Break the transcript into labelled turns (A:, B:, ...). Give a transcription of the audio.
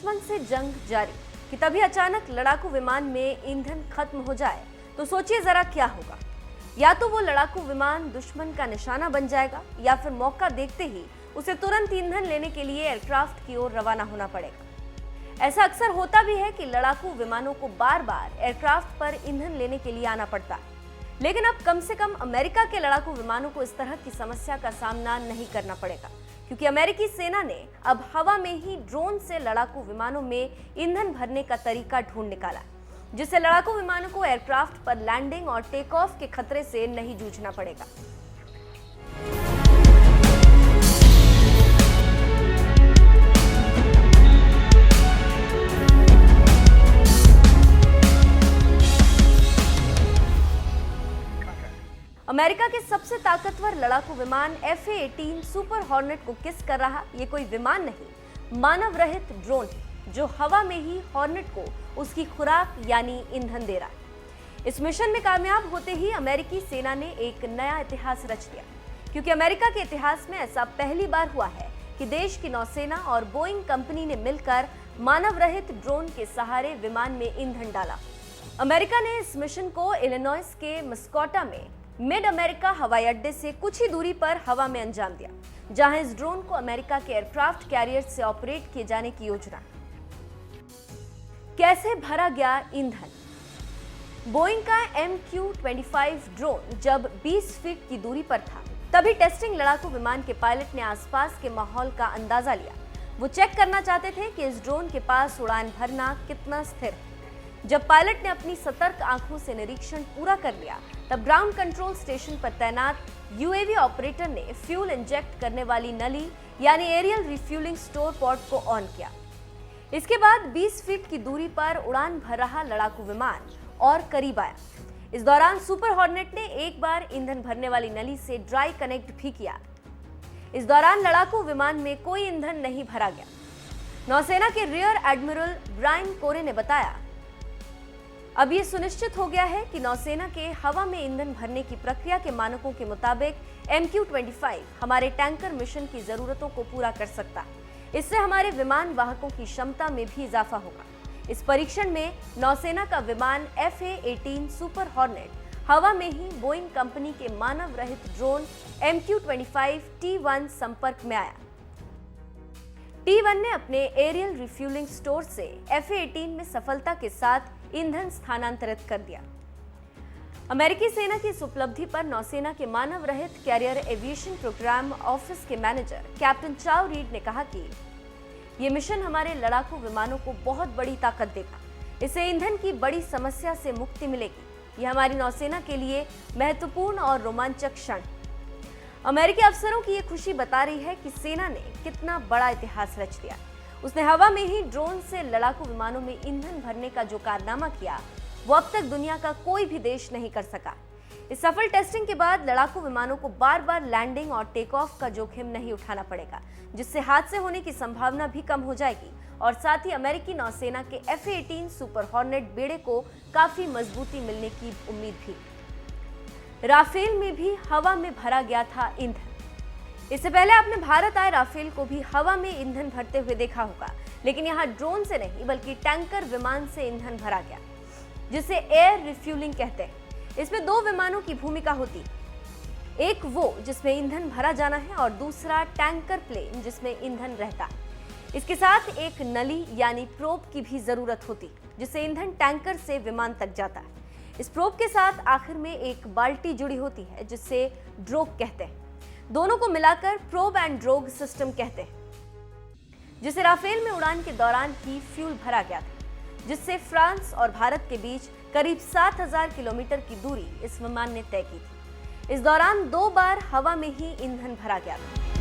A: दुश्मन से जंग जारी कि तभी अचानक लड़ाकू विमान में ईंधन खत्म हो जाए तो सोचिए जरा क्या होगा। या तो वो लड़ाकू विमान दुश्मन का निशाना बन जाएगा या फिर मौका देखते ही उसे तुरंत ईंधन लेने के लिए एयरक्राफ्ट की ओर रवाना होना पड़ेगा। ऐसा अक्सर होता भी है कि लड़ाकू विमानों को बार बार एयरक्राफ्ट पर ईंधन लेने के लिए आना पड़ता है, लेकिन अब कम से कम अमेरिका के लड़ाकू विमानों को इस तरह की समस्या का सामना नहीं करना पड़ेगा, क्योंकि अमेरिकी सेना ने अब हवा में ही ड्रोन से लड़ाकू विमानों में ईंधन भरने का तरीका ढूंढ निकाला, जिससे लड़ाकू विमानों को एयरक्राफ्ट पर लैंडिंग और टेक ऑफ के खतरे से नहीं जूझना पड़ेगा। अमेरिका के सबसे ताकतवर लड़ाकू विमान F/A-18 सुपर हॉर्नेट को किस कर रहा ये कोई विमान नहीं, मानव रहित ड्रोन है जो हवा में ही हॉर्नेट को उसकी खुराक यानी ईंधन दे रहा है। इस मिशन में कामयाब होते ही अमेरिकी सेना ने एक नया इतिहास रच दिया, क्योंकि अमेरिका के इतिहास में ऐसा पहली बार हुआ है कि देश की नौसेना और बोइंग कंपनी ने मिलकर मानव रहित ड्रोन के सहारे विमान में ईंधन डाला। अमेरिका ने इस मिशन को इलिनॉइस के मस्कोटा में मिड अमेरिका हवाई अड्डे से कुछ ही दूरी पर हवा में अंजाम दिया, जहां इस ड्रोन को अमेरिका के एयरक्राफ्ट कैरियर से ऑपरेट किए जाने की योजना। कैसे भरा गया ईंधन? बोइंग का MQ-25 ड्रोन जब 20 फीट की दूरी पर था, तभी टेस्टिंग लड़ाकू विमान के पायलट ने आसपास के माहौल का अंदाजा लिया। वो चेक करना चाहते थे कि इस ड्रोन के पास उड़ान भरना कितना स्थिर है। जब पायलट ने अपनी सतर्क आंखों से निरीक्षण पूरा कर लिया, तब ग्राउंड कंट्रोल स्टेशन पर तैनात यूएवी ऑपरेटर ने फ्यूल इंजेक्ट करने वाली नली यानी एरियल रिफ्यूलिंग स्टोर पॉड को ऑन किया। इसके बाद 20 फीट की दूरी पर उड़ान भर रहा लड़ाकू विमान और करीब आया। इस दौरान सुपर हॉर्नेट ने एक बार ईंधन भरने वाली नली से ड्राई कनेक्ट भी किया। इस दौरान लड़ाकू विमान में कोई ईंधन नहीं भरा गया। नौसेना के रियर एडमिरल ब्रायन कोरे ने बताया, अब ये सुनिश्चित हो गया है कि नौसेना के हवा में ईंधन भरने की प्रक्रिया के मानकों के मुताबिक MQ-25 हमारे टैंकर मिशन की जरूरतों को पूरा कर सकता है। इससे हमारे विमान वाहकों की क्षमता में भी इजाफा होगा। इस परीक्षण में नौसेना का विमान F/A-18 सुपर हॉर्नेट हवा में ही बोइंग कंपनी के मानव रहित ड्रोन MQ-25 T1 संपर्क में आया। T1 ने अपने एरियल रिफ्यूलिंग स्टोर से F/A-18 में सफलता के साथ ईंधन स्थानांतरित कर दिया। अमेरिकी सेना की इस उपलब्धि पर नौसेना के मानव रहित कैरियर एविएशन प्रोग्राम ऑफिस के मैनेजर कैप्टन चाओ रीड ने कहा कि ये मिशन हमारे लड़ाकू विमानों को बहुत बड़ी ताकत देगा। इससे ईंधन की बड़ी समस्या से मुक्ति मिलेगी। यह हमारी नौसेना के लिए महत्वपूर्ण और रोमांचक क्षण। अमेरिकी अफसरों की ये खुशी बता रही है कि सेना ने कितना बड़ा इतिहास रच दिया। उसने हवा में ही ड्रोन से लड़ाकू विमानों में ईंधन भरने का जो कारनामा किया, वो अब तक दुनिया का कोई भी देश नहीं कर सका। इस सफल टेस्टिंग के बाद लड़ाकू विमानों को बार बार लैंडिंग और टेक ऑफ का जोखिम नहीं उठाना पड़ेगा, जिससे हादसे होने की संभावना भी कम हो जाएगी और साथ ही अमेरिकी नौसेना के F/A-18 सुपर हॉर्नेट बेड़े को काफी मजबूती मिलने की उम्मीद भी। राफेल में भी हवा में भरा गया था ईंधन। इससे पहले आपने भारत आए राफेल को भी हवा में ईंधन भरते हुए देखा होगा, लेकिन यहाँ ड्रोन से नहीं बल्कि टैंकर विमान से ईंधन भरा गया, जिसे एयर रिफ्यूलिंग कहते हैं। इसमें दो विमानों की भूमिका होती, एक वो जिसमें ईंधन भरा जाना है और दूसरा टैंकर प्लेन जिसमें ईंधन रहता है। इसके साथ एक नली यानी प्रोब की भी जरूरत होती, जिससे ईंधन टैंकर से विमान तक जाता है। इस प्रोब के साथ आखिर में एक बाल्टी जुड़ी होती है जिसे ड्रोग कहते हैं। दोनों को मिलाकर प्रोब एंड ड्रोग सिस्टम कहते हैं, जिसे राफेल में उड़ान के दौरान ही फ्यूल भरा गया था, जिससे फ्रांस और भारत के बीच करीब 7000 किलोमीटर की दूरी इस विमान ने तय की थी। इस दौरान 2 बार हवा में ही ईंधन भरा गया था।